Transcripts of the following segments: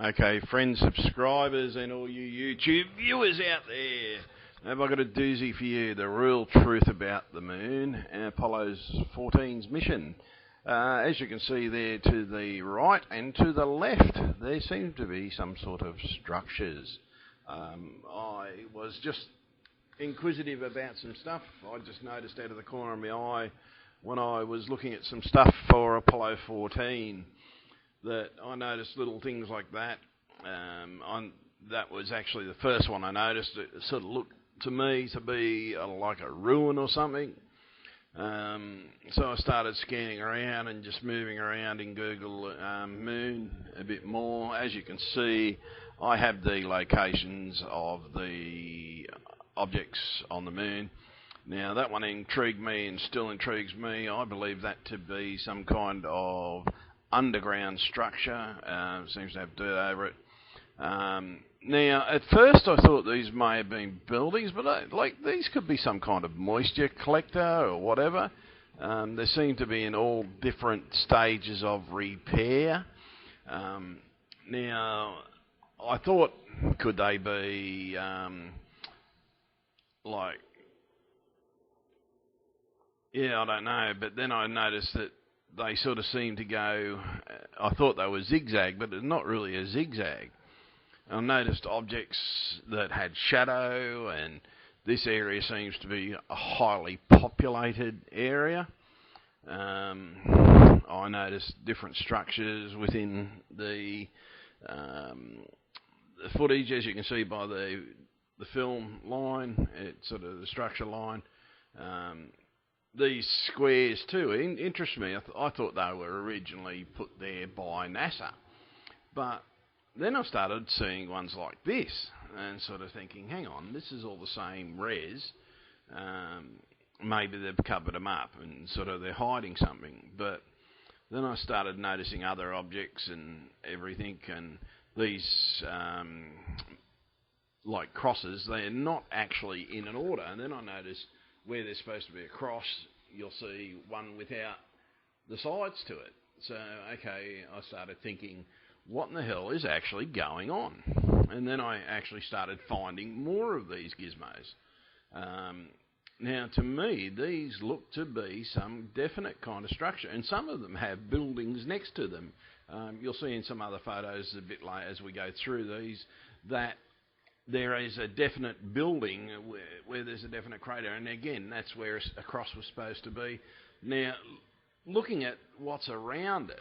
Okay, friends, subscribers, and all you YouTube viewers out there, have I got a doozy for you? The real truth about the moon and Apollo 14's mission. As you can see there to the right and to the left, there seem to be some sort of structures. I was just inquisitive about some stuff. I just noticed out of the corner of my eye when I was looking at some stuff for Apollo 14 that I noticed little things like that. That was actually the first one I noticed. It sort of looked to me to be like a ruin or something. So I started scanning around and just moving around in Google Moon a bit more. As you can see, I have the locations of the objects on the moon. Now that one intrigued me and still intrigues me. I believe that to be some kind of underground structure. Seems to have dirt over it. Now at first I thought these may have been buildings, but like these could be some kind of moisture collector or whatever. They seem to be in all different stages of repair. Now I thought, could they be I don't know, but then I noticed that they sort of seem to go, I thought they were zigzag, but they're not really a zigzag. I noticed objects that had shadow, and this area seems to be a highly populated area. I noticed different structures within the footage, as you can see by the film line, it's sort of the structure line. These squares too interest me. I thought they were originally put there by NASA, but then I started seeing ones like this and sort of thinking, hang on, this is all the same res. Maybe they've covered them up and sort of they're hiding something. But then I started noticing other objects and everything, and these like crosses, they're not actually in an order. And then I noticed where there's supposed to be a cross, you'll see one without the sides to it. So, okay, I started thinking, what in the hell is actually going on? And then I actually started finding more of these gizmos. Now, to me, these look to be some definite kind of structure, and some of them have buildings next to them. You'll see in some other photos a bit later as we go through these that there is a definite building where there's a definite crater, and again, that's where a cross was supposed to be. Now, looking at what's around it,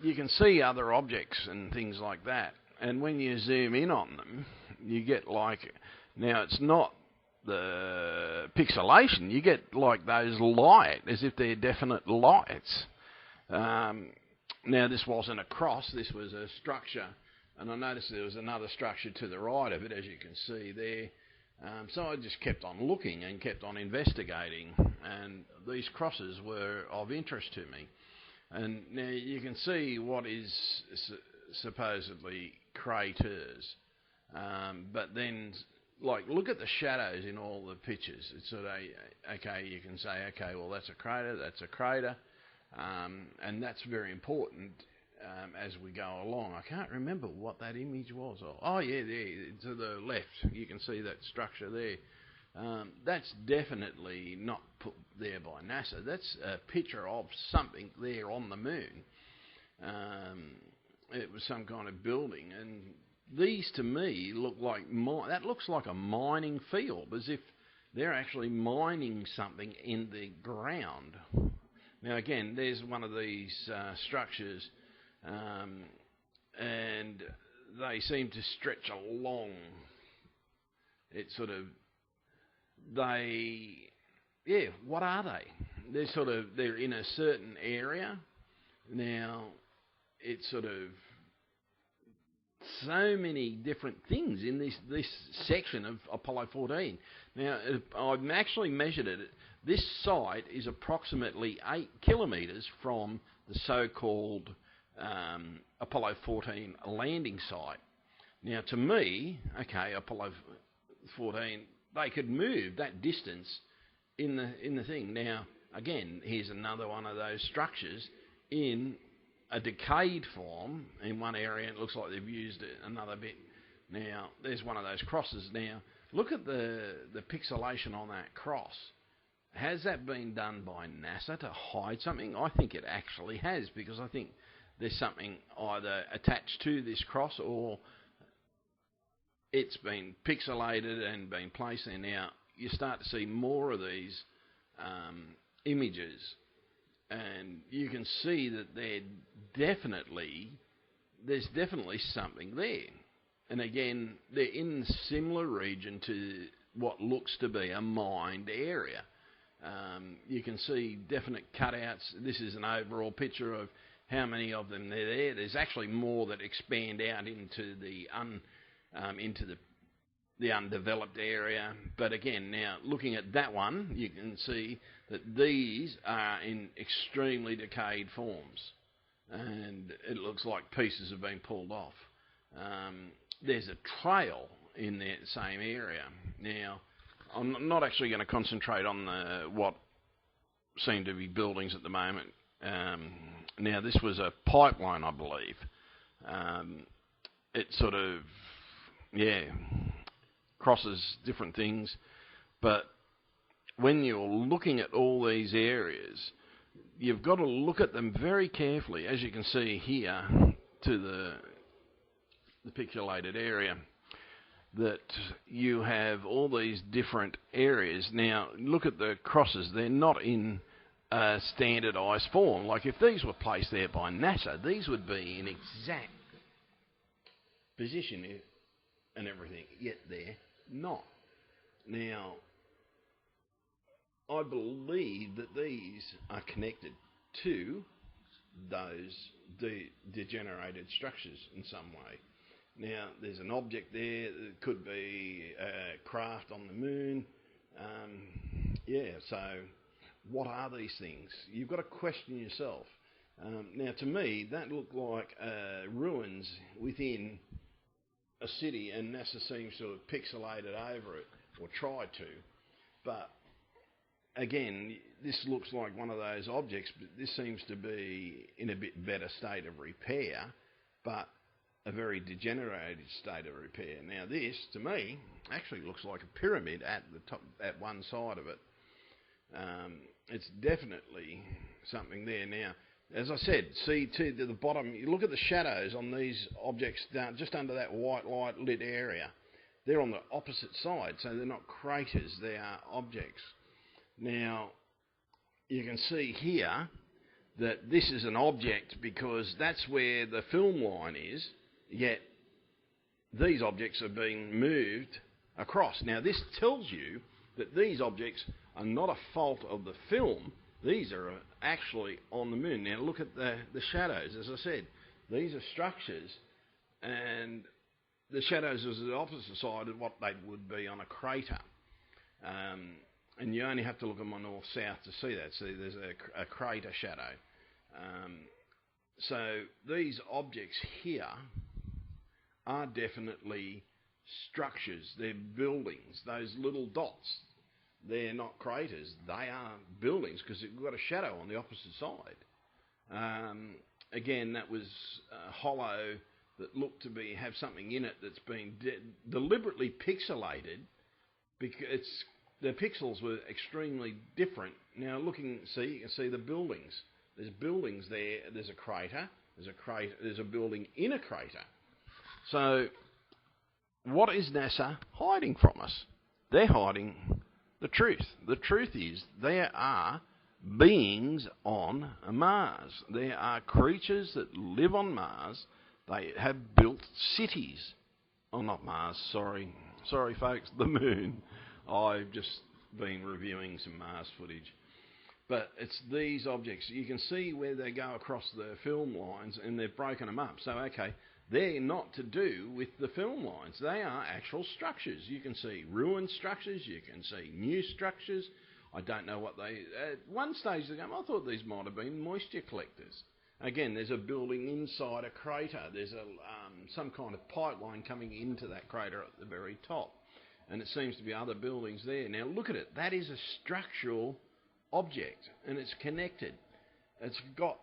you can see other objects and things like that, and when you zoom in on them, you get like, now it's not the pixelation, you get like those light, as if they're definite lights. Now, this wasn't a cross, this was a structure. And I noticed there was another structure to the right of it, as you can see there. So I just kept on looking and kept on investigating, and these crosses were of interest to me. And now you can see what is supposedly craters, but then, like, look at the shadows in all the pictures. It's sort of, okay, you can say, okay, well, that's a crater, and that's very important. As we go along, I can't remember what that image was. Oh yeah, there to the left, you can see that structure there. That's definitely not put there by NASA. That's a picture of something there on the moon. It was some kind of building, and these to me look like that looks like a mining field, as if they're actually mining something in the ground. Now again, there's one of these structures. And they seem to stretch along. It's sort of, what are they? They're in a certain area. Now, it's sort of so many different things in this section of Apollo 14. Now, I've actually measured it. This site is approximately 8 kilometres from the so-called Apollo 14 landing site. Now, to me, okay, Apollo 14, they could move that distance in the thing. Now, again, here's another one of those structures in a decayed form in one area, and it looks like they've used it another bit. Now, there's one of those crosses. Now, look at the pixelation on that cross. Has that been done by NASA to hide something? I think it actually has, because I think there's something either attached to this cross or it's been pixelated and been placed there. Now, you start to see more of these images, and you can see that there's definitely something there. And again, they're in a similar region to what looks to be a mined area. You can see definite cutouts. This is an overall picture of how many of them are there. There's actually more that expand out into the undeveloped area. But again, now looking at that one, you can see that these are in extremely decayed forms, and it looks like pieces have been pulled off. There's a trail in that same area. Now, I'm not actually going to concentrate on what seem to be buildings at the moment. Now, this was a pipeline, I believe. It sort of, crosses different things. But when you're looking at all these areas, you've got to look at them very carefully, as you can see here, to the pixelated area, that you have all these different areas. Now, look at the crosses. They're not in a standardised form. Like if these were placed there by NASA, these would be in exact position and everything, yet they're not. Now, I believe that these are connected to those degenerated structures in some way. Now, there's an object there that could be a craft on the moon. So what are these things? You've got to question yourself. Now, to me, that looked like ruins within a city, and NASA seems to have pixelated over it, or tried to. But again, this looks like one of those objects, but this seems to be in a bit better state of repair, but a very degenerated state of repair. Now this, to me, actually looks like a pyramid at the top, at one side of it. It's definitely something there. Now, as I said, see to the bottom, you look at the shadows on these objects down just under that white light lit area. They're on the opposite side, so they're not craters, they are objects. Now, you can see here that this is an object because that's where the film line is, yet these objects are being moved across. Now, this tells you that these objects are not a fault of the film. These are actually on the moon. Now, look at the shadows. As I said, these are structures, and the shadows is the opposite side of what they would be on a crater. And you only have to look at my north-south to see that. See, there's a crater shadow. So these objects here are definitely structures. They're buildings. Those little dots, they're not craters. They are buildings because we've got a shadow on the opposite side. Again, that was hollow that looked to have something in it that's been deliberately pixelated because the pixels were extremely different. Now, you can see the buildings. There's buildings there. There's a crater. There's a building in a crater. So, what is NASA hiding from us? They're hiding the truth. The truth is there are beings on Mars. There are creatures that live on Mars. They have built cities. Oh, not Mars, sorry. Sorry, folks, the moon. I've just been reviewing some Mars footage. But it's these objects. You can see where they go across the film lines, and they've broken them up. So, okay, they're not to do with the film lines. They are actual structures. You can see ruined structures. You can see new structures. I don't know what they... At one stage, they go, I thought these might have been moisture collectors. Again, there's a building inside a crater. There's some kind of pipeline coming into that crater at the very top. And it seems to be other buildings there. Now, look at it. That is a structural object, and it's connected. It's got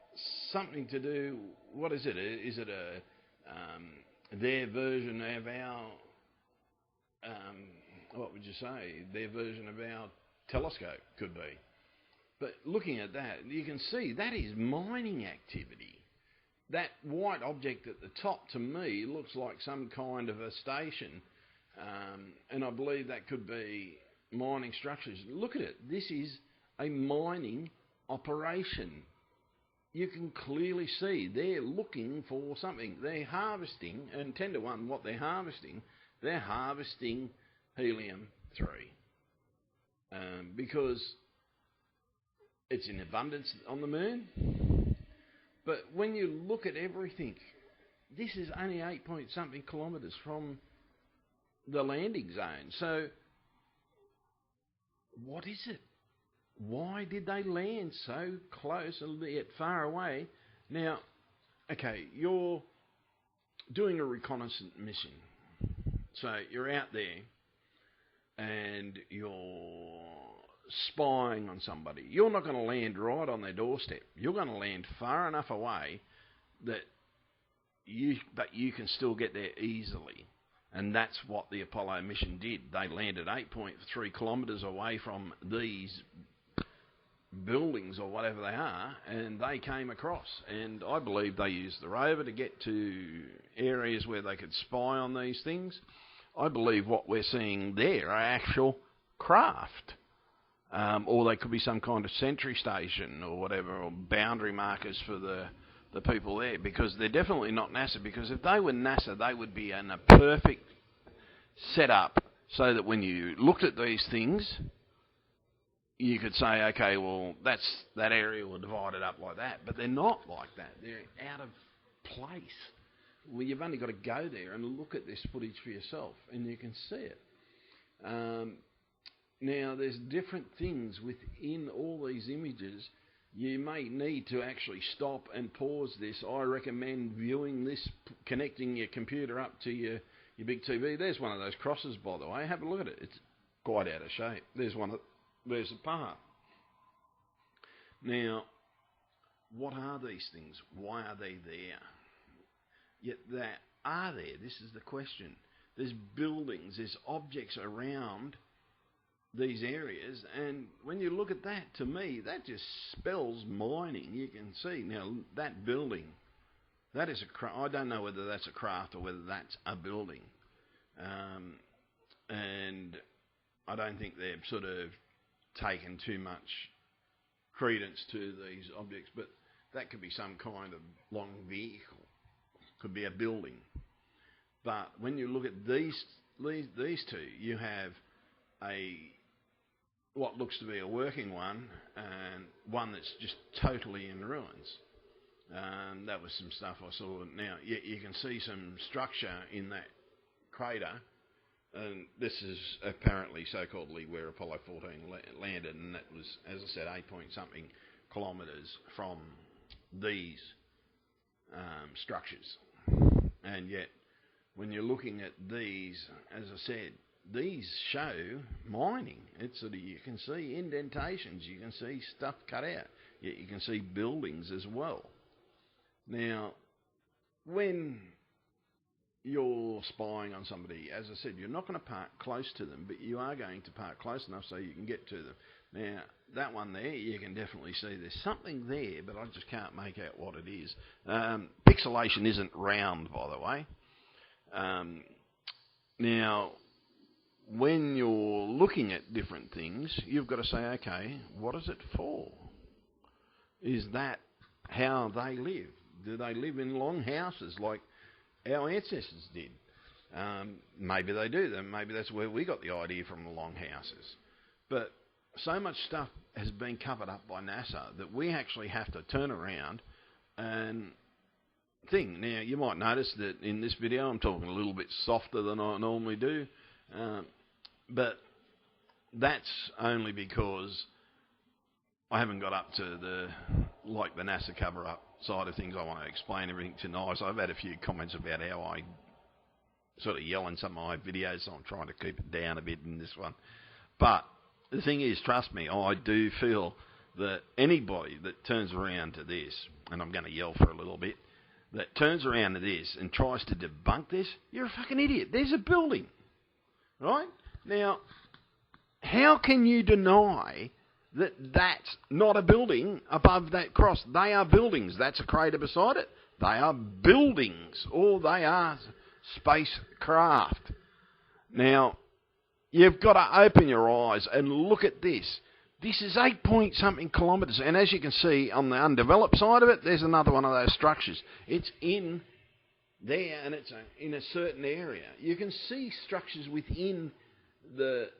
something to do. What is it? Is it their version of our? What would you say? Their version of our telescope could be. But looking at that, you can see that is mining activity. That white object at the top, to me, looks like some kind of a station, and I believe that could be mining structures. Look at it. This is a mining operation. You can clearly see they're looking for something. They're harvesting, and 10 to 1 what they're harvesting helium-3, because it's in abundance on the moon. But when you look at everything, this is only 8-point-something kilometres from the landing zone. So what is it? Why did they land so close and yet far away? Now, okay, you're doing a reconnaissance mission. So you're out there and you're spying on somebody. You're not going to land right on their doorstep. You're going to land far enough away that you can still get there easily. And that's what the Apollo mission did. They landed 8.3 kilometres away from these buildings or whatever they are, and they came across. And I believe they used the rover to get to areas where they could spy on these things. I believe what we're seeing there are actual craft. Or they could be some kind of sentry station or whatever, or boundary markers for the people there, because they're definitely not NASA, because if they were NASA, they would be in a perfect setup so that when you looked at these things, you could say, okay, well, that area will divide it up like that. But they're not like that. They're out of place. Well, you've only got to go there and look at this footage for yourself, and you can see it. Now, there's different things within all these images. You may need to actually stop and pause this. I recommend viewing this, connecting your computer up to your big TV. There's one of those crosses, by the way. Have a look at it. It's quite out of shape. There's a path. Now, what are these things? Why are they there? Yet they are there. This is the question. There's buildings, there's objects around these areas, and when you look at that, to me, that just spells mining. You can see now that building, that is I don't know whether that's a craft or whether that's a building, and I don't think they've sort of taken too much credence to these objects, but that could be some kind of long vehicle, could be a building. But when you look at these two, you have what looks to be a working one, and one that's just totally in ruins. That was some stuff I saw. Now, you can see some structure in that crater, and this is apparently so-calledly where Apollo 14 landed, and that was, as I said, 8-point-something kilometres from these structures. And yet, when you're looking at these, as I said, these show mining. It's sort of, you can see indentations, you can see stuff cut out, yet you can see buildings as well. Now, when you're spying on somebody, as I said, you're not going to park close to them, but you are going to park close enough so you can get to them. Now, that one there, you can definitely see there's something there, but I just can't make out what it is. Pixelation isn't round, by the way. Now, when you're looking at different things, you've got to say, okay, what is it for? Is that how they live? Do they live in long houses like our ancestors did? Maybe they do. Maybe that's where we got the idea from, the long houses. But so much stuff has been covered up by NASA that we actually have to turn around and think. Now, you might notice that in this video I'm talking a little bit softer than I normally do. But that's only because I haven't got up to the NASA cover-up side of things. I want to explain everything tonight. So I've had a few comments about how I sort of yell in some of my videos, so I'm trying to keep it down a bit in this one. But the thing is, trust me, I do feel that anybody that turns around to this, and I'm going to yell for a little bit, that turns around to this and tries to debunk this, you're a fucking idiot. There's a building, right? Now, how can you deny that that's not a building above that cross? They are buildings. That's a crater beside it. They are buildings, or they are spacecraft. Now, you've got to open your eyes and look at this. This is 8-point-something kilometres, and as you can see on the undeveloped side of it, there's another one of those structures. It's in there, and it's in a certain area. You can see structures within the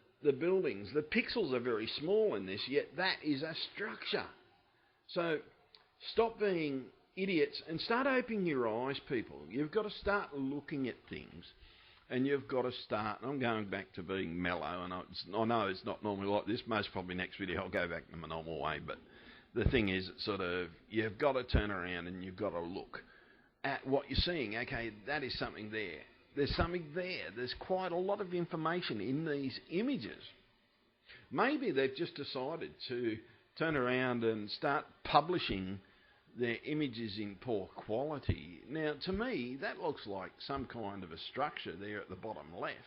buildings. The pixels are very small in this, yet that is a structure. So stop being idiots and start opening your eyes, people. You've got to start looking at things. And you've got to start, and I'm going back to being mellow, and I know it's not normally like this. Most probably next video I'll go back to my normal way, but the thing is, it's sort of, you've got to turn around and you've got to look at what you're seeing. Okay, that is something there. There's something there. There's quite a lot of information in these images. Maybe they've just decided to turn around and start publishing their images in poor quality. Now, to me, that looks like some kind of a structure there at the bottom left.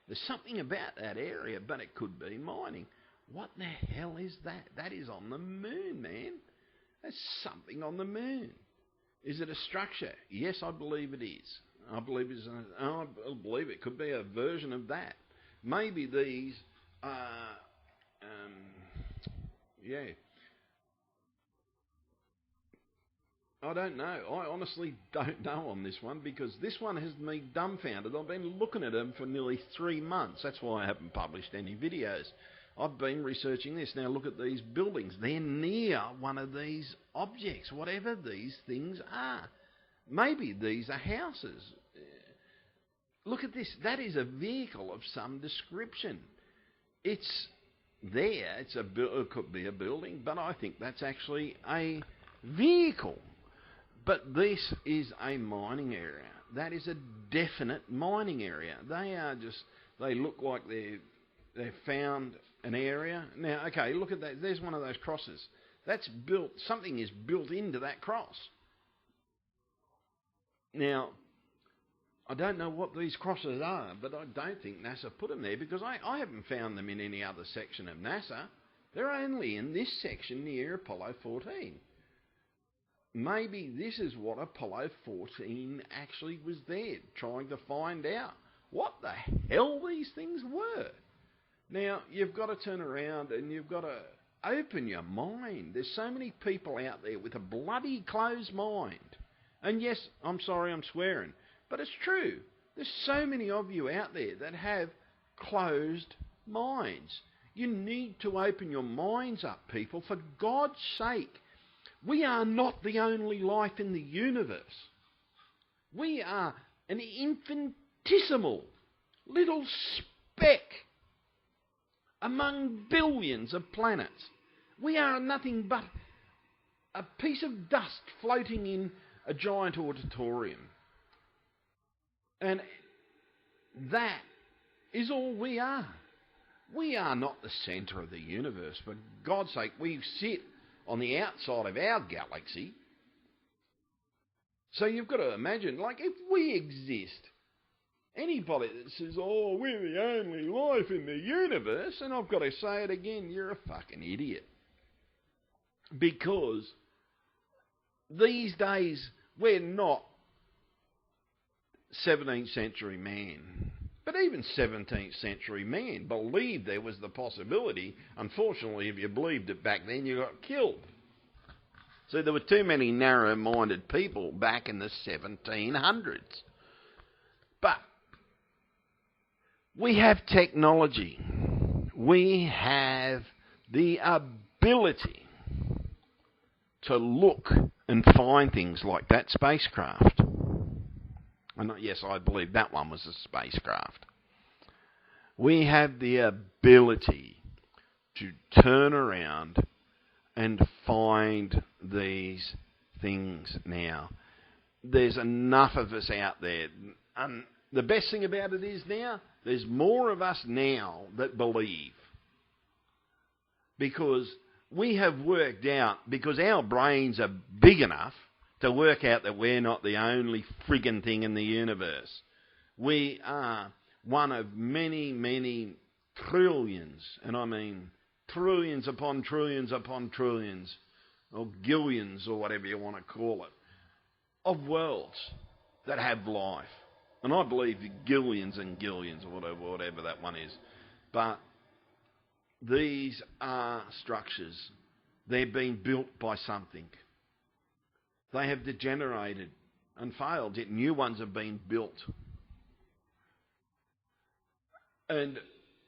There's something about that area, but it could be mining. What the hell is that? That is on the moon, man. There's something on the moon. Is it a structure? Yes, I believe it is. I believe it could be a version of that. Maybe these are, I don't know. I honestly don't know on this one, because this one has me dumbfounded. I've been looking at them for nearly 3 months. That's why I haven't published any videos. I've been researching this. Now look at these buildings. They're near one of these objects, whatever these things are. Maybe these are houses. Look at this. That is a vehicle of some description. It's there. It could be a building, but I think that's actually a vehicle. But this is a mining area. That is a definite mining area. They look like they've found an area. Now, okay, look at that. There's one of those crosses. That's built, something is built into that cross. Now, I don't know what these crosses are, but I don't think NASA put them there, because I haven't found them in any other section of NASA. They're only in this section near Apollo 14. Maybe this is what Apollo 14 actually was there, trying to find out what the hell these things were. Now, you've got to turn around and you've got to open your mind. There's so many people out there with a bloody closed mind. And yes, I'm sorry I'm swearing, but it's true. There's so many of you out there that have closed minds. You need to open your minds up, people, for God's sake. We are not the only life in the universe. We are an infinitesimal little speck among billions of planets. We are nothing but a piece of dust floating in a giant auditorium. And that is all we are. We are not the centre of the universe. For God's sake, we sit on the outside of our galaxy. So you've got to imagine, like, if we exist, anybody that says, oh, we're the only life in the universe, and I've got to say it again, you're a fucking idiot. Because these days, we're not 17th century man. But even 17th century man believed there was the possibility. Unfortunately, if you believed it back then, you got killed. So there were too many narrow-minded people back in the 1700s. But we have technology. We have the ability to look and find things like that spacecraft. And yes, I believe that one was a spacecraft. We have the ability to turn around and find these things now. There's enough of us out there. And the best thing about it is now, there's more of us now that believe. Because we have worked out, because our brains are big enough to work out that we're not the only friggin' thing in the universe. We are one of many, many trillions, and I mean trillions upon trillions upon trillions, or gillions, or whatever you want to call it, of worlds that have life. And I believe gillions and gillions, or whatever that one is. But these are structures. They're being built by something. They have degenerated and failed, yet new ones have been built. And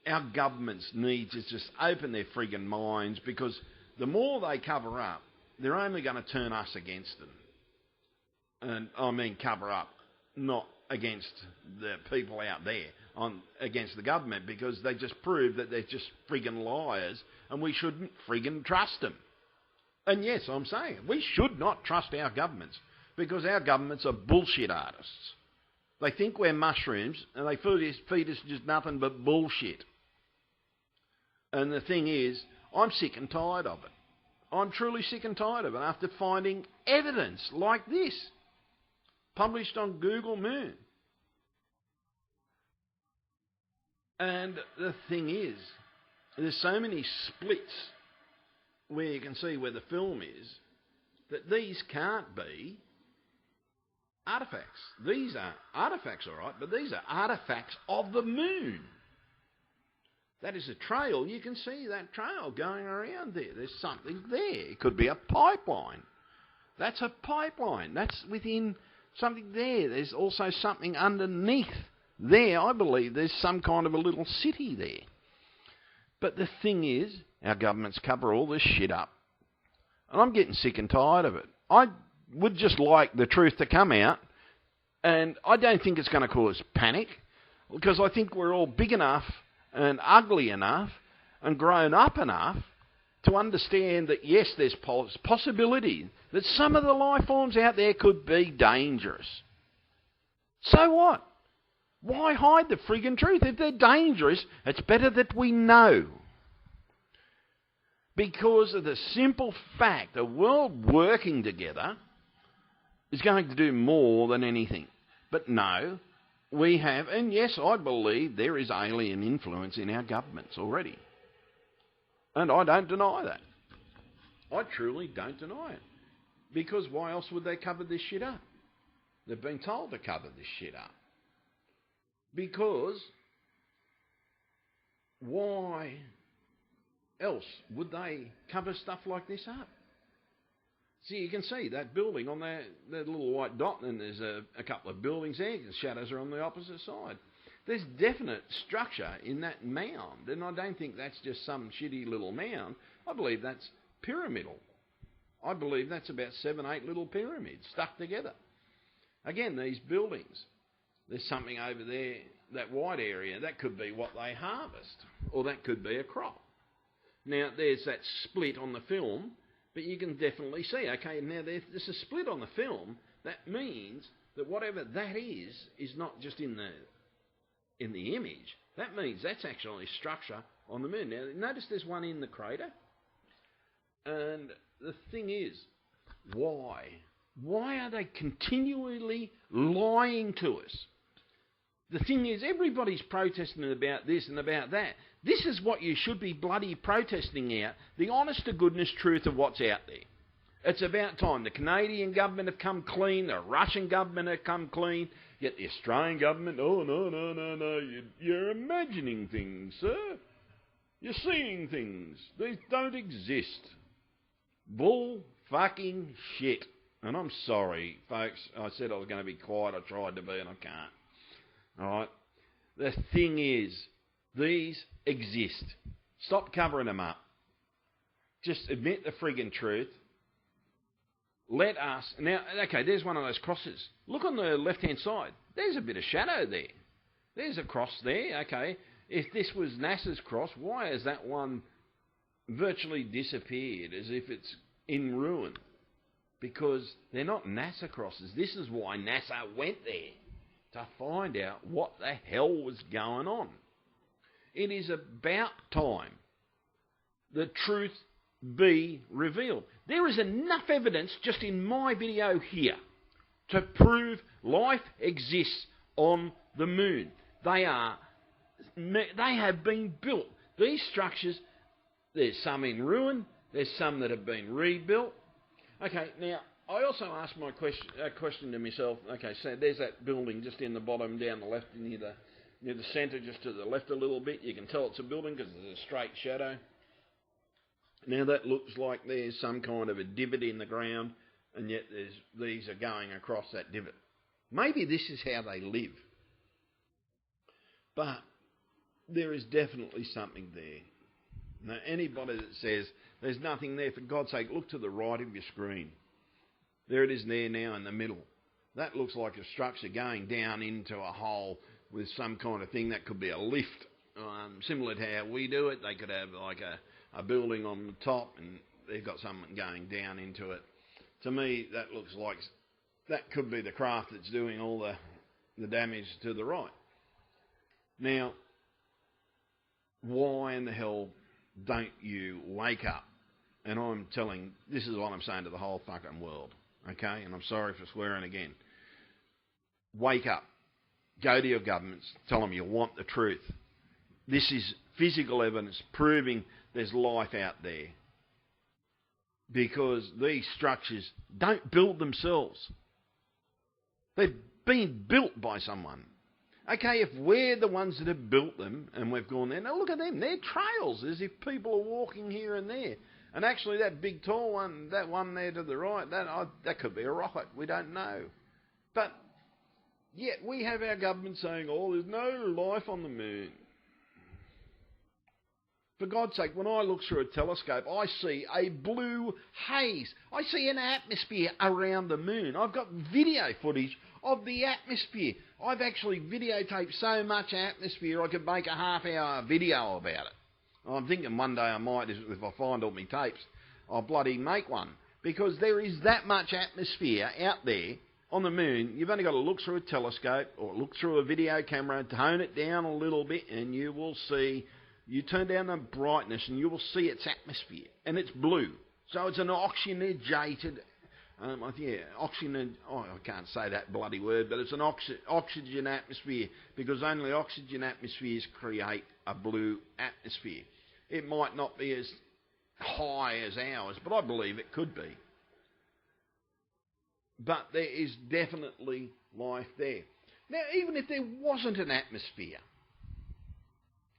our governments need to just open their friggin' minds, because the more they cover up, they're only going to turn us against them. And I mean cover up, not against the people out there, against the government, because they just prove that they're just friggin' liars, and we shouldn't friggin' trust them. And yes, I'm saying we should not trust our governments, because our governments are bullshit artists. They think we're mushrooms, and they feed us just nothing but bullshit. And the thing is, I'm sick and tired of it. I'm truly sick and tired of it after finding evidence like this, published on Google Moon. And the thing is, there's so many splits where you can see where the film is, that these can't be artefacts. These are artefacts, all right, but these are artefacts of the moon. That is a trail. You can see that trail going around there. There's something there. It could be a pipeline. That's a pipeline. That's within something there. There's also something underneath there. I believe there's some kind of a little city there. But the thing is, our governments cover all this shit up. And I'm getting sick and tired of it. I would just like the truth to come out. And I don't think it's going to cause panic, because I think we're all big enough and ugly enough and grown up enough to understand that, yes, there's possibility that some of the life forms out there could be dangerous. So what? Why hide the friggin' truth? If they're dangerous, it's better that we know. Because of the simple fact the world working together is going to do more than anything. But no, we have, and yes, I believe there is alien influence in our governments already. And I don't deny that. I truly don't deny it. Because why else would they cover this shit up? They've been told to cover this shit up. Because why else would they cover stuff like this up? See, you can see that building on that little white dot, and there's a couple of buildings there. The shadows are on the opposite side. There's definite structure in that mound, and I don't think that's just some shitty little mound. I believe that's pyramidal. I believe that's about 7, 8 little pyramids stuck together. Again, these buildings. There's something over there, that white area, that could be what they harvest, or that could be a crop. Now, there's that split on the film, but you can definitely see, okay, now there's a split on the film. That means that whatever that is not just in the image. That means that's actually structure on the moon. Now, notice there's one in the crater. And the thing is, why? Why are they continually lying to us? The thing is, everybody's protesting about this and about that. This is what you should be bloody protesting out, the honest-to-goodness truth of what's out there. It's about time. The Canadian government have come clean, the Russian government have come clean, yet the Australian government, oh, no, you're imagining things, sir. You're seeing things. These don't exist. Bull fucking shit. And I'm sorry, folks. I said I was going to be quiet. I tried to be, and I can't. All right? The thing is, these exist. Stop covering them up. Just admit the friggin' truth. Let us... Now, okay, there's one of those crosses. Look on the left-hand side. There's a bit of shadow there. There's a cross there, okay. If this was NASA's cross, why has that one virtually disappeared as if it's in ruin? Because they're not NASA crosses. This is why NASA went there, to find out what the hell was going on. It is about time the truth be revealed. There is enough evidence just in my video here to prove life exists on the moon. They have been built. These structures, there's some in ruin, there's some that have been rebuilt. Okay, now, I also asked my question to myself. Okay, so there's that building just in the bottom, down the left, near the centre, just to the left a little bit. You can tell it's a building because there's a straight shadow. Now that looks like there's some kind of a divot in the ground, and yet these are going across that divot. Maybe this is how they live. But there is definitely something there. Now, anybody that says there's nothing there, for God's sake, look to the right of your screen. There it is there now in the middle. That looks like a structure going down into a hole with some kind of thing. That could be a lift, similar to how we do it. They could have like a building on the top and they've got something going down into it. To me, that looks like that could be the craft that's doing all the damage to the right. Now, why in the hell don't you wake up? And this is what I'm saying to the whole fucking world, okay? And I'm sorry for swearing again. Wake up. Go to your governments. Tell them you want the truth. This is physical evidence proving there's life out there. Because these structures don't build themselves. They've been built by someone. Okay, if we're the ones that have built them and we've gone there, now look at them. They're trails as if people are walking here and there. And actually that big tall one, that one there to the right, that could be a rocket. We don't know. But yet we have our government saying, oh, there's no life on the moon. For God's sake, when I look through a telescope, I see a blue haze. I see an atmosphere around the moon. I've got video footage of the atmosphere. I've actually videotaped so much atmosphere I could make a half-hour video about it. I'm thinking one day I might, if I find all my tapes, I'll bloody make one. Because there is that much atmosphere out there on the moon. You've only got to look through a telescope or look through a video camera, tone it down a little bit, and you will see. You turn down the brightness and you will see its atmosphere. And it's blue. So it's an oxygenated, I can't say that bloody word, but it's an oxygen atmosphere, because only oxygen atmospheres create a blue atmosphere. It might not be as high as ours, but I believe it could be. But there is definitely life there. Now, even if there wasn't an atmosphere,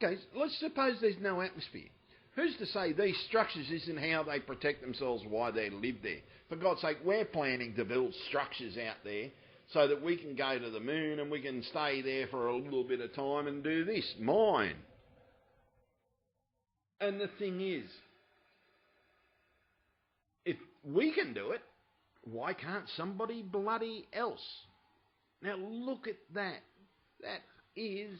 okay, let's suppose there's no atmosphere. Who's to say these structures isn't how they protect themselves, why they live there? For God's sake, we're planning to build structures out there so that we can go to the moon and we can stay there for a little bit of time and do this, mine. And the thing is, if we can do it, why can't somebody bloody else? Now look at that. That is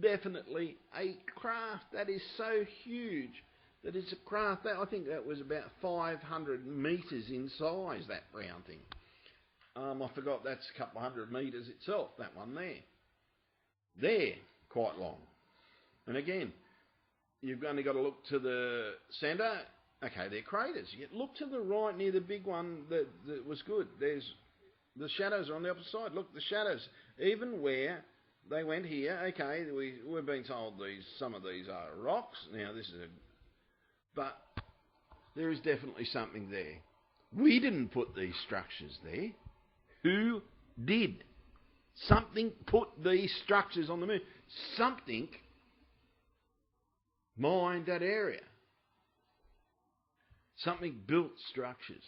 definitely a craft that is so huge that it's a craft that I think that was about 500 metres in size, that brown thing. I forgot that's a couple of 100 metres itself, that one there. They're quite long. And again, you've only got to look to the centre. Okay, they're craters. You look to the right near the big one that was good. There's the shadows are on the opposite side. Look, the shadows, even where they went here. Okay, we've been told some of these are rocks. Now but there is definitely something there. We didn't put these structures there. Who did? Something put these structures on the moon. Something mined that area. Something built structures.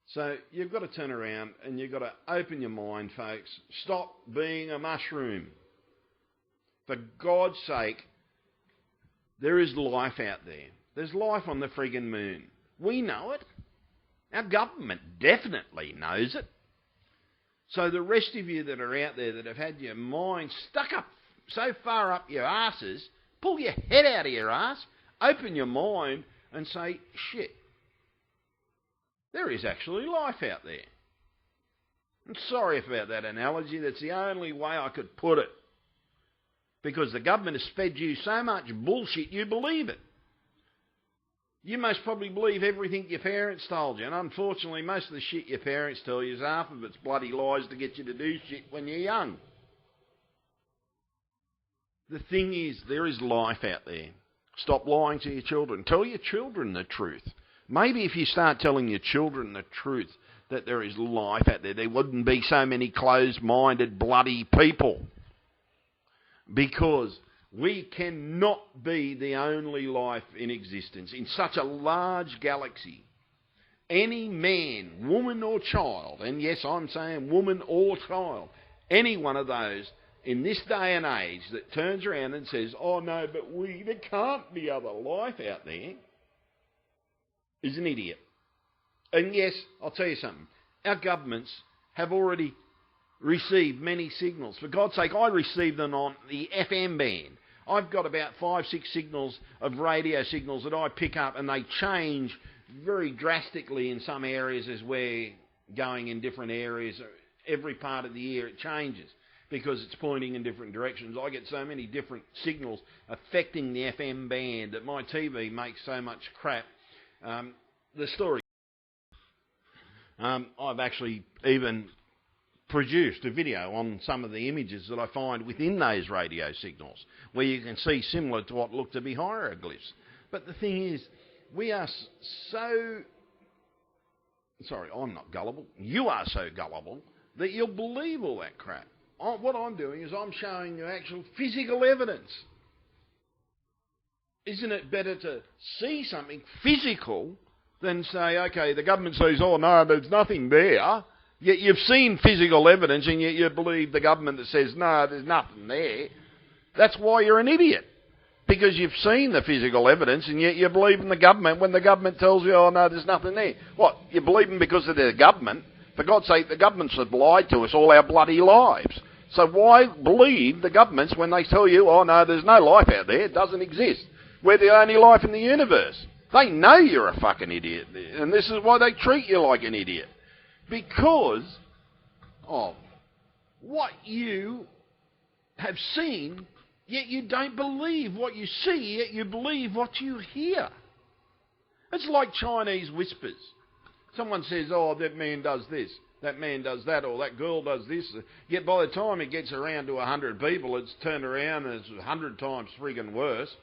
So you've got to turn around and you've got to open your mind, folks. Stop being a mushroom. For God's sake, there is life out there. There's life on the friggin' moon. We know it. Our government definitely knows it. So the rest of you that are out there that have had your mind stuck up so far up your asses, pull your head out of your ass, open your mind and say, shit, there is actually life out there. I'm sorry about that analogy. That's the only way I could put it. Because the government has fed you so much bullshit, you believe it. You most probably believe everything your parents told you, and unfortunately most of the shit your parents tell you is half of it's bloody lies to get you to do shit when you're young. The thing is, there is life out there. Stop lying to your children. Tell your children the truth. Maybe if you start telling your children the truth, that there is life out there, there wouldn't be so many closed-minded, bloody people. Because we cannot be the only life in existence in such a large galaxy. Any man, woman or child, and yes, I'm saying woman or child, any one of those in this day and age that turns around and says, oh no, but there can't be other life out there, is an idiot. And yes, I'll tell you something, our governments have already received many signals. For God's sake, I received them on the FM band. I've got about 5, 6 signals of radio signals that I pick up, and they change very drastically in some areas as we're going in different areas. Every part of the year it changes because it's pointing in different directions. I get so many different signals affecting the FM band that my TV makes so much crap. The story. I've actually even produced a video on some of the images that I find within those radio signals, where you can see similar to what look to be hieroglyphs. But the thing is, we are so... Sorry, I'm not gullible. You are so gullible that you'll believe all that crap. What I'm doing is I'm showing you actual physical evidence. Isn't it better to see something physical than say, okay, the government says, oh no, there's nothing there. Yet you've seen physical evidence and yet you believe the government that says, no, there's nothing there. That's why you're an idiot. Because you've seen the physical evidence and yet you believe in the government when the government tells you, oh no, there's nothing there. What, you believe them because of the government? For God's sake, the governments have lied to us all our bloody lives. So why believe the governments when they tell you, oh no, there's no life out there, it doesn't exist. We're the only life in the universe. They know you're a fucking idiot. And this is why they treat you like an idiot. Because of what you have seen, yet you don't believe what you see, yet you believe what you hear. It's like Chinese whispers. Someone says, oh, that man does this, that man does that, or that girl does this. Yet by the time it gets around to 100 people, it's turned around and it's 100 times friggin' worse.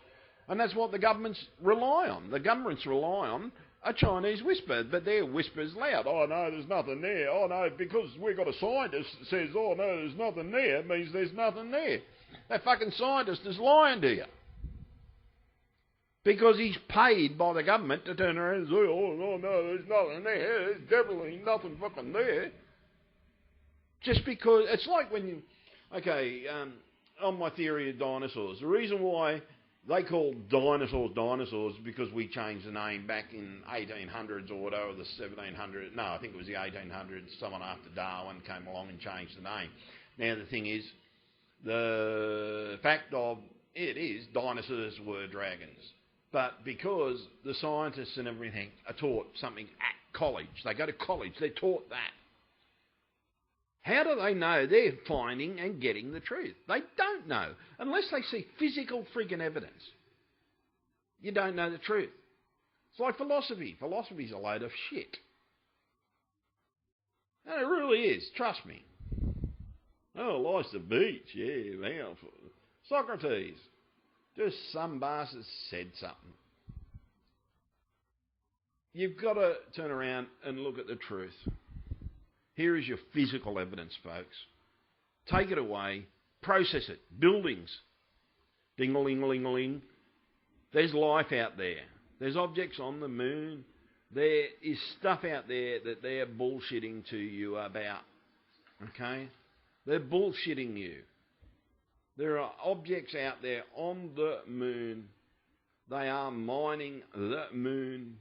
And that's what the governments rely on. The governments rely on a Chinese whisper, but their whisper's loud. Oh no, there's nothing there. Oh no, because we've got a scientist that says, oh no, there's nothing there, it means there's nothing there. That fucking scientist is lying to you. Because he's paid by the government to turn around and say, oh no, there's nothing there. There's definitely nothing fucking there. Just because, it's like when you, okay, on my theory of dinosaurs, the reason why they call dinosaurs dinosaurs because we changed the name back in 1800s or whatever, or the 1700s. No, I think it was the 1800s. Someone after Darwin came along and changed the name. Now the thing is, the fact of it is dinosaurs were dragons. But because the scientists and everything are taught something at college, they go to college, they're taught that. How do they know they're finding and getting the truth? They don't know. Unless they see physical friggin' evidence. You don't know the truth. It's like philosophy. Philosophy's a load of shit. And it really is. Trust me. Oh, life's the beach. Yeah, man. Socrates. Just some bastard said something. You've got to turn around and look at the truth. Here is your physical evidence, folks. Take it away. Process it. Buildings. Ding-a-ling-a-ling-a-ling. There's life out there. There's objects on the moon. There is stuff out there that they're bullshitting to you about. Okay? They're bullshitting you. There are objects out there on the moon. They are mining the moon.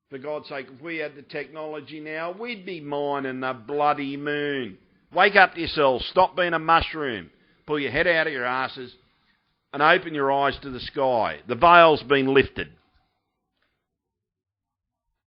For God's sake, if we had the technology now, we'd be mining the bloody moon. Wake up to yourselves. Stop being a mushroom. Pull your head out of your asses and open your eyes to the sky. The veil's been lifted.